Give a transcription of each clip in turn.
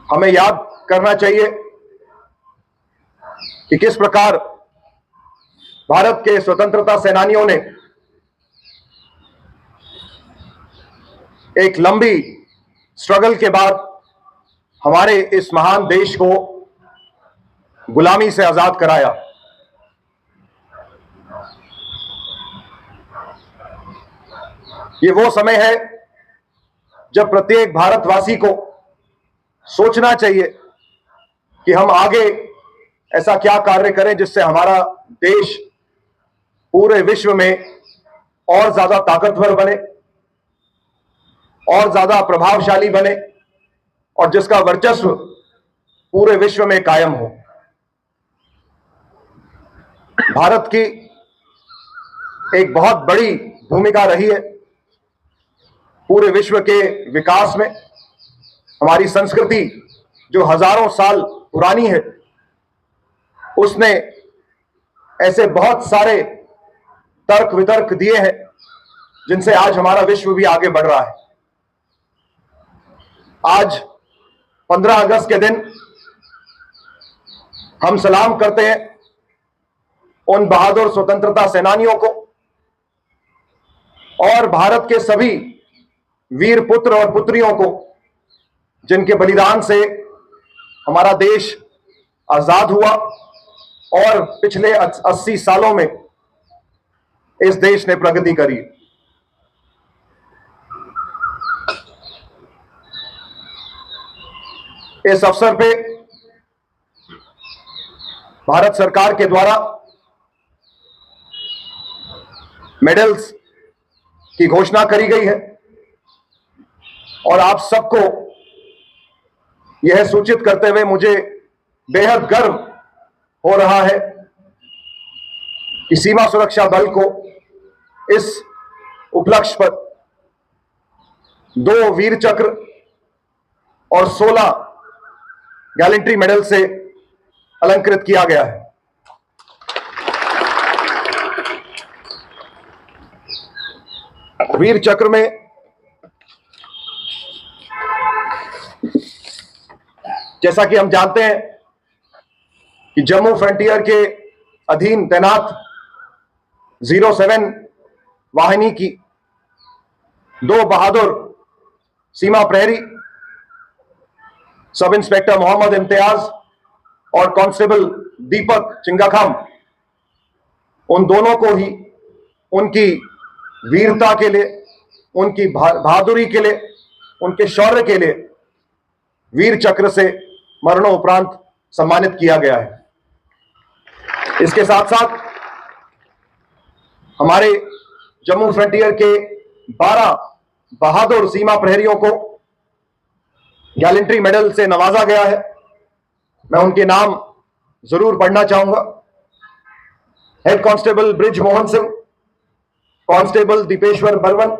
हमें याद करना चाहिए कि किस प्रकार भारत के स्वतंत्रता सेनानियों ने एक लंबी स्ट्रगल के बाद हमारे इस महान देश को गुलामी से आजाद कराया। ये वो समय है जब प्रत्येक भारतवासी को सोचना चाहिए कि हम आगे ऐसा क्या कार्य करें जिससे हमारा देश पूरे विश्व में और ज्यादा ताकतवर बने, और ज्यादा प्रभावशाली बने, और जिसका वर्चस्व पूरे विश्व में कायम हो। भारत की एक बहुत बड़ी भूमिका रही है पूरे विश्व के विकास में। हमारी संस्कृति जो हजारों साल पुरानी है, उसने ऐसे बहुत सारे तर्क वितर्क दिए हैं जिनसे आज हमारा विश्व भी आगे बढ़ रहा है। आज 15 अगस्त के दिन हम सलाम करते हैं उन बहादुर स्वतंत्रता सेनानियों को और भारत के सभी वीर पुत्र और पुत्रियों को जिनके बलिदान से हमारा देश आजाद हुआ और पिछले 80 सालों में इस देश ने प्रगति करी। इस अवसर पे भारत सरकार के द्वारा मेडल्स की घोषणा करी गई है और आप सबको यह सूचित करते हुए मुझे बेहद गर्व हो रहा है कि सीमा सुरक्षा बल को इस उपलक्ष्य पर 2 वीर चक्र और 16 गैलेंट्री मेडल से अलंकृत किया गया है। वीर चक्र में जैसा कि हम जानते हैं कि जम्मू फ्रंटियर के अधीन तैनात 07 वाहिनी की 2 बहादुर सीमा प्रहरी सब इंस्पेक्टर मोहम्मद इम्तियाज और कांस्टेबल दीपक चिंगाखाम, उन दोनों को ही उनकी वीरता के लिए, उनकी बहादुरी के लिए, उनके शौर्य के लिए वीर चक्र से मरणोपरांत सम्मानित किया गया है। इसके साथ साथ हमारे जम्मू फ्रंटियर के 12 बहादुर सीमा प्रहरियों को गैलेंट्री मेडल से नवाजा गया है। मैं उनके नाम जरूर पढ़ना चाहूंगा। Head constable Brij Mohan Singh, constable Dipeshwar Barwan,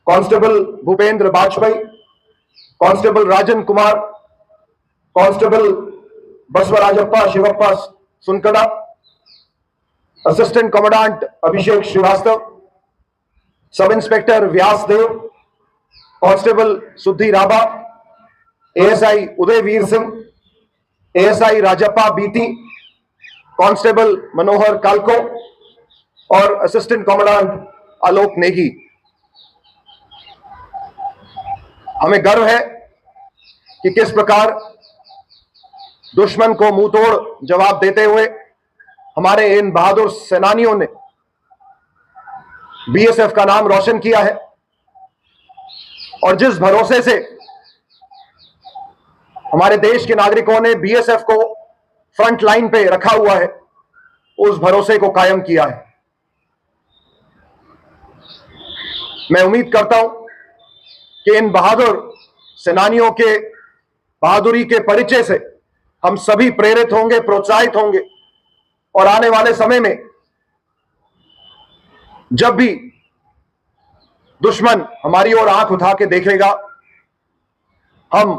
constable Bhupendra Bajpai, constable Rajan Kumar, constable Basavarajappa Shivappa Sunkada, assistant commandant Abhishek Srivastava, sub inspector Vyasdev, constable Suddhi Rabha, ASI Udayveer Singh, ASI Rajappa BT, constable Manohar कालको और असिस्टेंट कमांडेंट आलोक नेगी। हमें गर्व है कि किस प्रकार दुश्मन को मुंहतोड़ जवाब देते हुए हमारे इन बहादुर सेनानियों ने बीएसएफ का नाम रोशन किया है, और जिस भरोसे से हमारे देश के नागरिकों ने बीएसएफ को फ्रंट लाइन पे रखा हुआ है, उस भरोसे को कायम किया है। मैं उम्मीद करता हूं कि इन बहादुर सेनानियों के बहादुरी के परिचय से हम सभी प्रेरित होंगे, प्रोत्साहित होंगे, और आने वाले समय में जब भी दुश्मन हमारी ओर आंख उठा के देखेगा, हम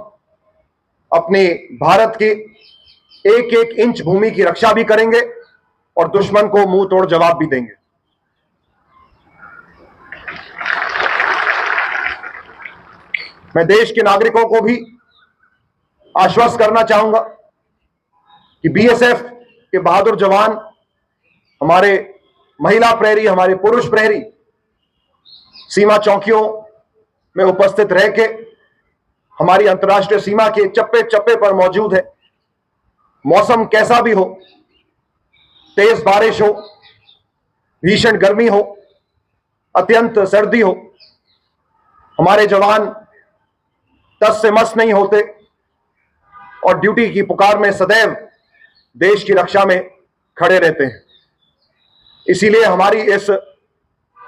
अपने भारत के एक एक इंच भूमि की रक्षा भी करेंगे और दुश्मन को मुंह तोड़ जवाब भी देंगे। मैं देश के नागरिकों को भी आश्वस्त करना चाहूंगा कि बीएसएफ के बहादुर जवान, हमारे महिला प्रहरी, हमारे पुरुष प्रहरी सीमा चौकियों में उपस्थित रह के हमारी अंतर्राष्ट्रीय सीमा के चप्पे चप्पे पर मौजूद है। मौसम कैसा भी हो, तेज बारिश हो, भीषण गर्मी हो, अत्यंत सर्दी हो, हमारे जवान तस से मस नहीं होते और ड्यूटी की पुकार में सदैव देश की रक्षा में खड़े रहते हैं। इसीलिए हमारी इस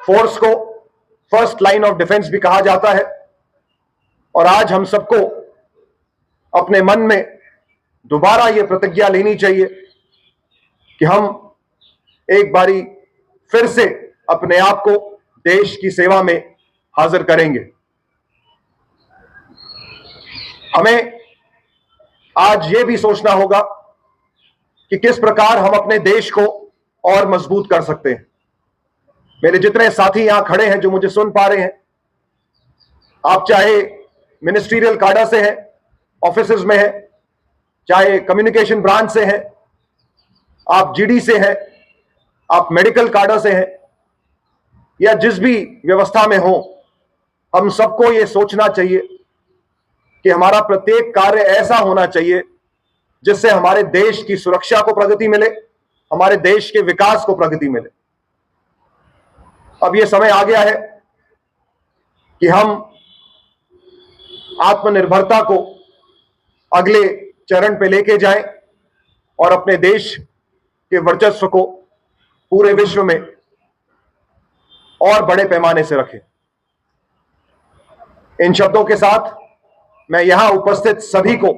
फोर्स को फर्स्ट लाइन ऑफ डिफेंस भी कहा जाता है। और आज हम सबको अपने मन में दोबारा ये प्रतिज्ञा लेनी चाहिए कि हम एक बारी फिर से अपने आप को देश की सेवा में हाजिर करेंगे। हमें आज ये भी सोचना होगा कि किस प्रकार हम अपने देश को और मजबूत कर सकते हैं। मेरे जितने साथी यहां खड़े हैं जो मुझे सुन पा रहे हैं, आप चाहे मिनिस्ट्रियल काडर से हैं, ऑफिसेज में हैं, चाहे कम्युनिकेशन ब्रांच से हैं, आप जीडी से हैं, आप मेडिकल काडर से हैं, या जिस भी व्यवस्था में हो, हम सबको यह सोचना चाहिए कि हमारा प्रत्येक कार्य ऐसा होना चाहिए जिससे हमारे देश की सुरक्षा को प्रगति मिले, हमारे देश के विकास को प्रगति मिले। अब यह समय आ गया है कि हम आत्मनिर्भरता को अगले चरण पे लेके जाएं और अपने देश के वर्चस्व को पूरे विश्व में और बड़े पैमाने से रखें। इन शब्दों के साथ मैं यहां उपस्थित सभी को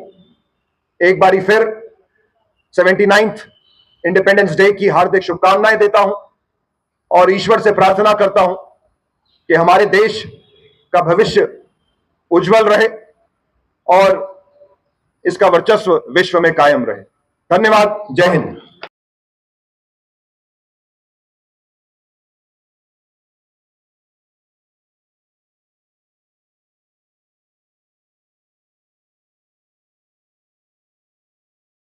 एक बारी फिर 79th इंडिपेंडेंस डे की हार्दिक शुभकामनाएं देता हूं और ईश्वर से प्रार्थना करता हूं कि हमारे देश का भविष्य उज्जवल रहे और इसका वर्चस्व विश्व में कायम रहे। धन्यवाद। जय हिंद।